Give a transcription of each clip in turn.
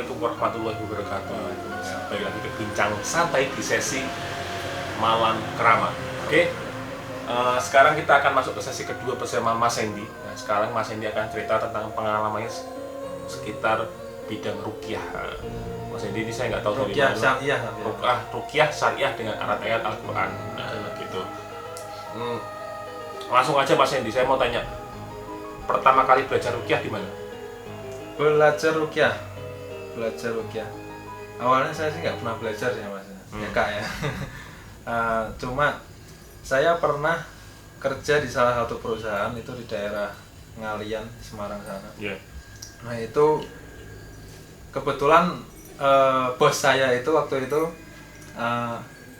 Assalamualaikum warahmatullahi wabarakatuh. Baik lagi ke bincang santai di sesi malam keramat. Oke, sekarang kita akan masuk ke sesi kedua bersama Mas Hendy. Nah, sekarang Mas Hendy akan cerita tentang pengalamannya sekitar bidang ruqyah. Mas Hendy ini saya nggak tahu dari ruqyah mana. syariah. Ruqyah syariah dengan ayat Al-Quran. Nah, gitu. Langsung aja Mas Hendy, saya mau tanya, pertama kali belajar ruqyah di mana? Belajar ruqyah. Awalnya saya sih nggak pernah belajar ya mas, ya kak ya. Cuma saya pernah kerja di salah satu perusahaan itu di daerah Ngalian, Semarang sana. Yeah. Nah itu kebetulan bos saya itu waktu itu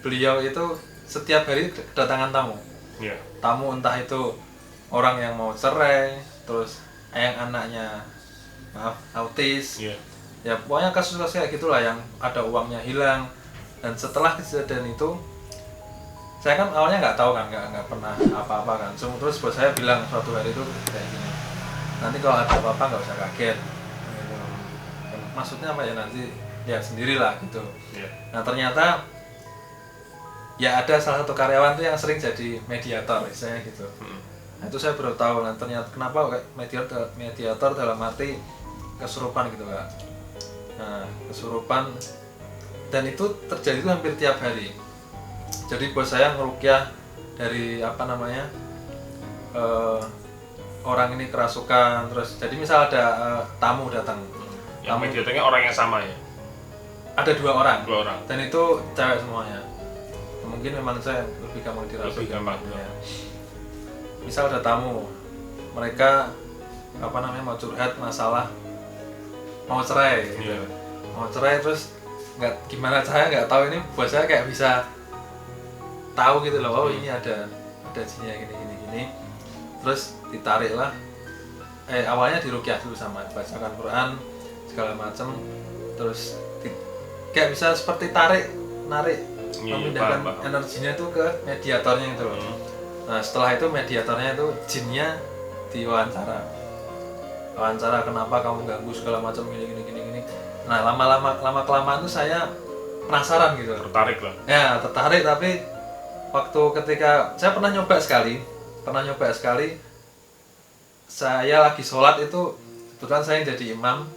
beliau itu setiap hari kedatangan tamu. Yeah. Tamu entah itu orang yang mau cerai, terus yang anaknya autis, ya pokoknya kasus-kasus kayak gitulah yang ada uangnya hilang. Dan setelah kejadian itu saya kan awalnya nggak tahu kan, nggak pernah apa-apa kan. Terus bos saya bilang suatu hari itu kayak gini, nanti kalau ada apa-apa nggak usah kaget gitu. Maksudnya apa ya, nanti lihat sendirilah gitu. Nah ternyata ya ada salah satu karyawan tuh yang sering jadi mediator misalnya gitu. Nah itu saya baru tahu, nah ternyata kenapa mediator dalam arti kesurupan gitu kak. Nah kesurupan, dan itu terjadi itu hampir tiap hari. Jadi bos saya ngeruqyah dari orang ini kerasukan, terus jadi misal ada tamu datang, yang mediatornya orang yang sama ya? Ada dua orang, dan itu cewek semuanya. Mungkin memang saya lebih gampang dirasukan. Lebih gampang ya. Misal ada tamu, mereka mau curhat masalah mau cerai gitu. Mau cerai, terus gimana saya nggak tahu, ini buat saya kayak bisa tahu gitu loh, oh ini ada jinnya gini, terus ditarik lah. Awalnya diruqyah dulu sama bacakan Quran segala macem, terus kayak bisa seperti narik memindahkan energinya itu ke mediatornya itu loh. Nah setelah itu mediatornya itu jinnya diwawancara kenapa kamu ganggu segala macam gini. Nah lama kelamaan tuh saya penasaran gitu, tertarik. Tapi ketika saya pernah nyoba sekali, saya lagi sholat itu, kebetulan saya jadi imam,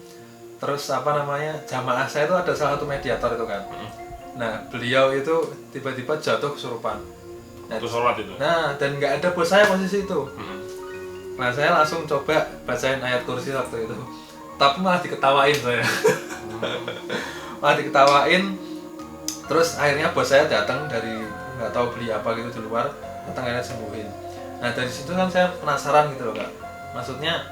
terus jamaah saya itu ada salah satu mediator itu kan. Nah beliau itu tiba-tiba jatuh kesurupan. Waktu sholat itu? Nah dan nggak ada bos saya posisi itu. Nah saya langsung coba bacain ayat kursi waktu itu, tapi malah diketawain saya. Terus akhirnya bos saya datang dari nggak tahu beli apa gitu di luar, datang akhirnya sembuhin. Nah dari situ kan saya penasaran gitu loh kak, maksudnya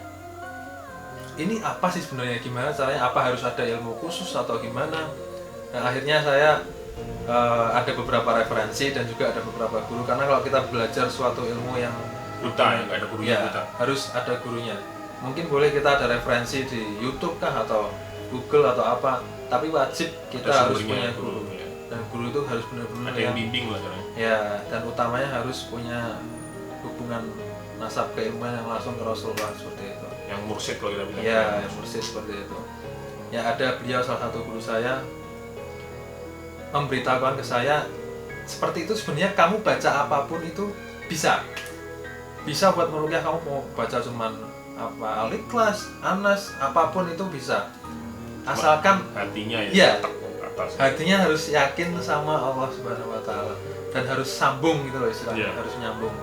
ini apa sih sebenarnya, gimana caranya, apa harus ada ilmu khusus atau gimana. Nah akhirnya saya ada beberapa referensi dan juga ada beberapa guru, karena kalau kita belajar suatu ilmu yang buta, nggak ada gurunya, harus ada gurunya. Mungkin boleh kita ada referensi di YouTube kah atau Google atau apa, tapi wajib kita harus punya guru. Dan guru itu harus benar-benar ada yang bimbing lah caranya. Ya, dan utamanya harus punya hubungan nasab keilmuan yang langsung ke Rasulullah seperti itu. Yang mursyid kalau kita bilang. Ya, yang mursyid seperti itu. Ya ada beliau, salah satu guru saya, memberitahukan ke saya seperti itu. Sebenarnya kamu baca apapun itu bisa buat meruqyah. Kamu mau baca cuman Al-Ikhlas, Anas, apapun itu bisa, asalkan hatinya hatinya harus yakin sama Allah Subhanahu Wa Taala dan harus sambung gitu loh istilahnya. Harus nyambung.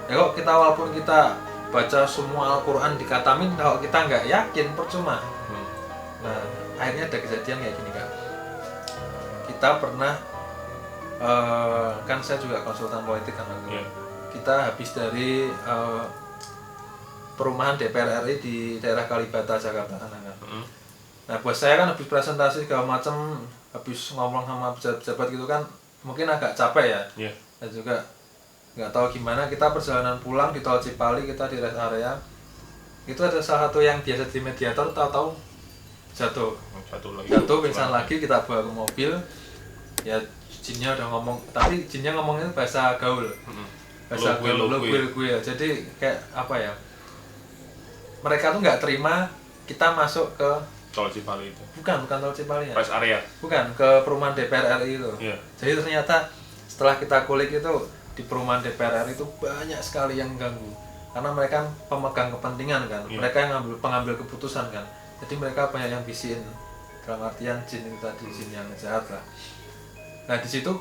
Ya kok kita walaupun kita baca semua Al-Quran dikatamin, kalau kita nggak yakin percuma. Nah akhirnya ada kejadian kayak gini kak. Kita pernah kan saya juga konsultan politik kan. Kita habis dari perumahan DPR RI di daerah Kalibata, Jakarta kan. Nah buat saya kan habis presentasi segala macam, habis ngomong sama pejabat-pejabat gitu kan, mungkin agak capek ya. Dan juga nggak tahu gimana, kita perjalanan pulang di tol Cipali, kita di rest area itu ada salah satu yang biasa di mediator, tahu-tahu jatuh pingsan lagi. Kita bawa ke mobil, ya jinnya udah ngomong, tapi jinnya ngomongnya bahasa gaul, bahasa gue ya. Jadi kayak apa ya, mereka tuh nggak terima kita masuk ke Tol Cipali itu. bukan tol Cipali ya, Rest area. bukan, ke perumahan DPR RI itu. Iya. Jadi ternyata setelah kita kulik itu di perumahan DPR RI itu banyak sekali yang ganggu karena mereka pemegang kepentingan kan, Iya. mereka yang pengambil keputusan kan, jadi mereka banyak yang bisiin, dalam artian jin itu tadi, jin yang jahat lah. Nah di situ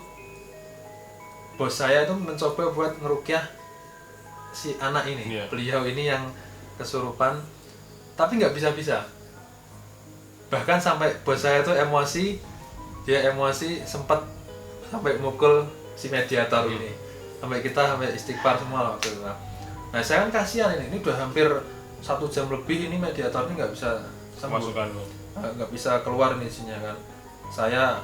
bos saya itu mencoba buat ngerukyah si anak ini, Iya. beliau ini yang kesurupan, tapi nggak bisa. Bahkan sampai bos saya itu emosi, dia emosi sempat sampai mukul si mediator ini, sampai istighfar semua lah waktu itu. Nah saya kan kasihan ini udah hampir 1 jam lebih ini mediator ini nggak bisa sembuh, Masukan. nggak bisa keluar nih isinya kan. Saya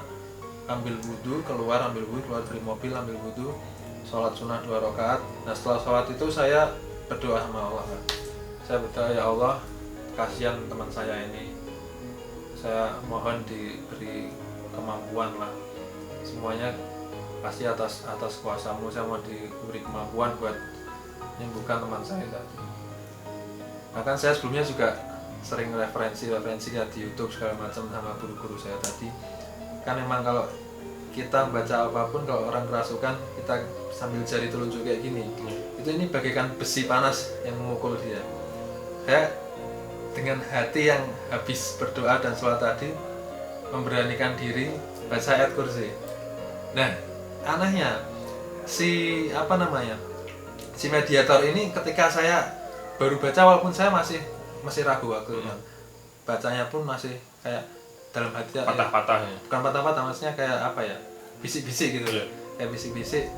ambil wudhu, keluar dari mobil, ambil wudhu, sholat sunnah 2 rakaat. Nah setelah sholat itu saya berdoa sama Allah kan. Saya berdoa, ya Allah, kasihan teman saya ini, saya mohon diberi kemampuan lah, semuanya pasti atas kuasamu, saya mau diberi kemampuan buat menyembuhkan teman saya tadi. Bahkan saya sebelumnya juga sering referensi ya di YouTube segala macam sama guru-guru saya tadi. Kan memang kalau kita baca apapun, kalau orang kerasukan kita sambil jari telunjuk kayak gini, itu ini bagaikan besi panas yang memukul dia. Saya dengan hati yang habis berdoa dan sholat tadi memberanikan diri baca ayat kursi. Nah anehnya si mediator ini ketika saya baru baca, walaupun saya masih ragu waktu itu, bacanya pun masih kayak dalam hati Patah-patah ya. bukan patah-patah, maksudnya kayak apa ya, bisik-bisik gitu. Iya. Kayak bisik-bisik.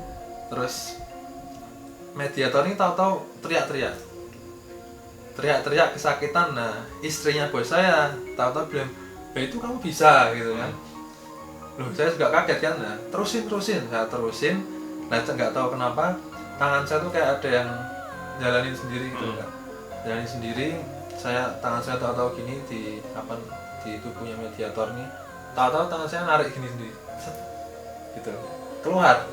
Terus mediator ini tahu-tahu teriak-teriak kesakitan. Nah istrinya bos saya tahu-tahu bilang, itu kamu bisa gitu kan. Loh saya juga kaget kan. Nah, terusin saya terusin. Nah nggak tahu kenapa tangan saya tuh kayak ada yang jalanin sendiri gitu kan, jalanin sendiri. Tangan saya tahu-tahu gini di tubuhnya mediator nih, tahu-tahu tangan saya narik gini sendiri, gitu keluar.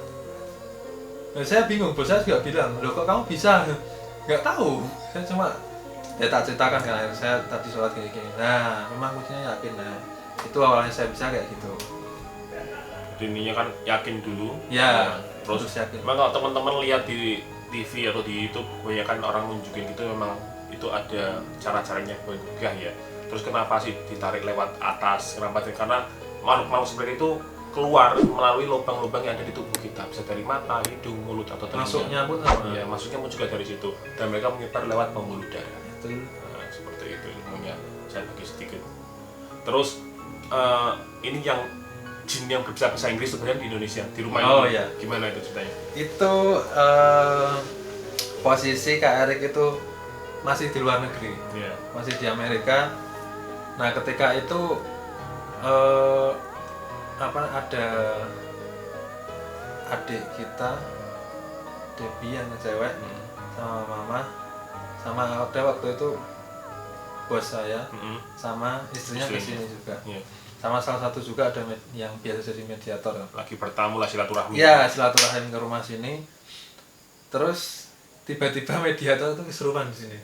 Nah saya bingung, bos saya juga bilang, loh kok kamu bisa? Nggak tahu, saya cuma tak ceritakan kan, akhirnya saya tadi sholat gini. Nah memang kuncinya yakin. Nah itu awalnya saya bisa kayak gitu. Jadi ininya kan yakin dulu. Ya, terus yakin. Memang kalau teman-teman lihat di TV atau di YouTube, kebanyakan orang nunjukin gitu, memang itu ada cara-caranya buat gugah ya. Terus kenapa sih ditarik lewat atas? Kenapa? Karena makhluk seperti itu keluar melalui lubang-lubang yang ada di tubuh kita, bisa dari mata, hidung, mulut atau telinga. Masuknya pun sama. Iya, masuknya pun juga dari situ. Dan mereka menyebar lewat pembuluh darah. Itu. Nah, seperti itu ilmunya. Saya bagi sedikit. Terus ini yang jin yang berbicara bahasa Inggris sebenarnya di Indonesia, di rumah ini. Iya. Gimana itu ceritanya? Itu posisi Kak Erik itu masih di luar negeri, Iya. masih di Amerika. Nah ketika itu ada adik kita, Debbie yang cewek, sama mama, sama ada waktu itu bos saya, sama istrinya kesini juga. Iya. Sama salah satu juga ada yang biasa jadi mediator. Lagi bertamu lah, silaturahmi. Iya, silaturahim ke rumah sini. Terus tiba-tiba mediator itu kesurupan di sini.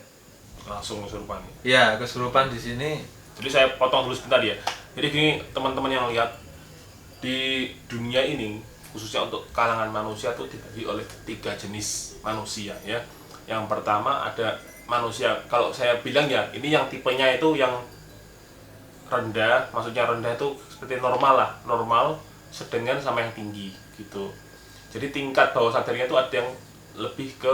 Langsung kesurupan. Iya, kesurupan di sini. Jadi saya potong dulu sebentar ya. Jadi gini teman-teman yang lihat, di dunia ini khususnya untuk kalangan manusia itu dibagi oleh 3 jenis manusia ya. Yang pertama ada manusia, kalau saya bilang ya, ini yang tipenya itu yang rendah, maksudnya rendah itu seperti normal lah, normal, sedang sama yang tinggi gitu. Jadi tingkat bawah sadarnya itu ada yang lebih ke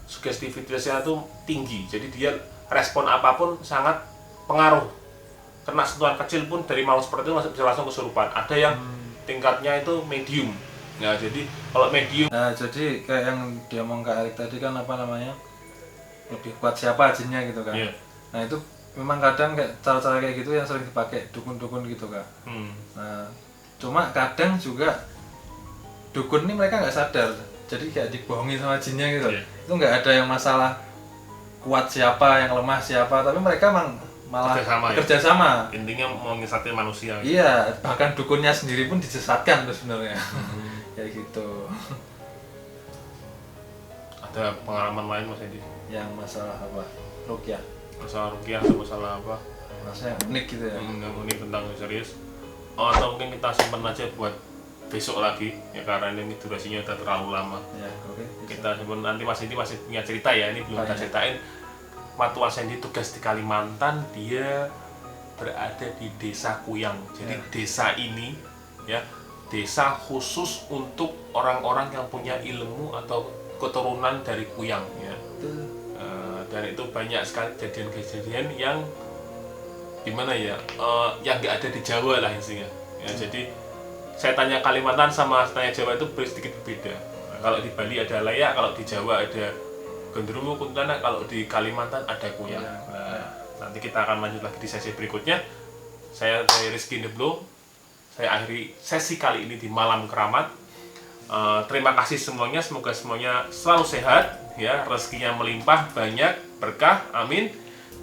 sugestivitasnya itu tinggi, jadi dia respon apapun sangat pengaruh. Kena sentuhan kecil pun dari makhluk seperti itu bisa langsung kesurupan. Ada yang tingkatnya itu medium. Nah, jadi kalau medium. Nah, jadi kayak yang dia ngomong Kak Erik tadi kan lebih kuat siapa jinnya gitu kan. Yeah. Nah, itu memang kadang kayak cara-cara kayak gitu yang sering dipakai dukun-dukun gitu Kak. Nah, cuma kadang juga dukun ini mereka nggak sadar. Jadi kayak dibohongi sama jinnya gitu. Yeah. Itu nggak ada yang masalah kuat siapa, yang lemah siapa, tapi mereka malah kerjasama. Ya? Intinya mau nyesatin manusia. Iya, bahkan dukunnya sendiri pun disesatkan tuh sebenarnya. Kayak gitu. Ada pengalaman lain Mas Edi? Yang masalah apa? Rukyah. masalah rukiah atau masalah apa rasanya unik gitu ya. yang unik tentang misterius, atau mungkin kita simpan aja buat besok lagi ya, karena ini durasinya udah terlalu lama. Ya, oke. Kita simpan nanti. Mas Indi masih punya cerita ya, ini belum kita iya. ceritain. Waktu Mas Indi tugas di Kalimantan, dia berada di desa Kuyang. Jadi desa ini ya, desa khusus untuk orang-orang yang punya ilmu atau keturunan dari Kuyang ya. Dan itu banyak sekali kejadian-kejadian yang gimana ya, yang nggak ada di Jawa lah intinya ya. Jadi saya tanya Kalimantan sama tanya Jawa itu sedikit berbeda. Nah, kalau di Bali ada Layak, kalau di Jawa ada Genderuwo, Kuntilanak, kalau di Kalimantan ada Kuyang. Nah, nanti kita akan lanjut lagi di sesi berikutnya. Saya dari Rizky Indeblo, saya akhiri sesi kali ini di Malam Keramat. Terima kasih semuanya, semoga semuanya selalu sehat ya, rezekinya melimpah, banyak, berkah, amin.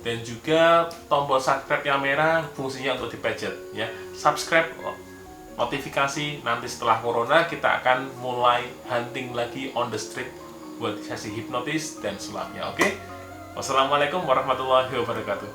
Dan juga tombol subscribe yang merah fungsinya untuk dipencet ya. Subscribe, notifikasi, nanti setelah corona kita akan mulai hunting lagi on the street buat sesi hipnotis dan sulapnya. Oke? Wassalamualaikum warahmatullahi wabarakatuh.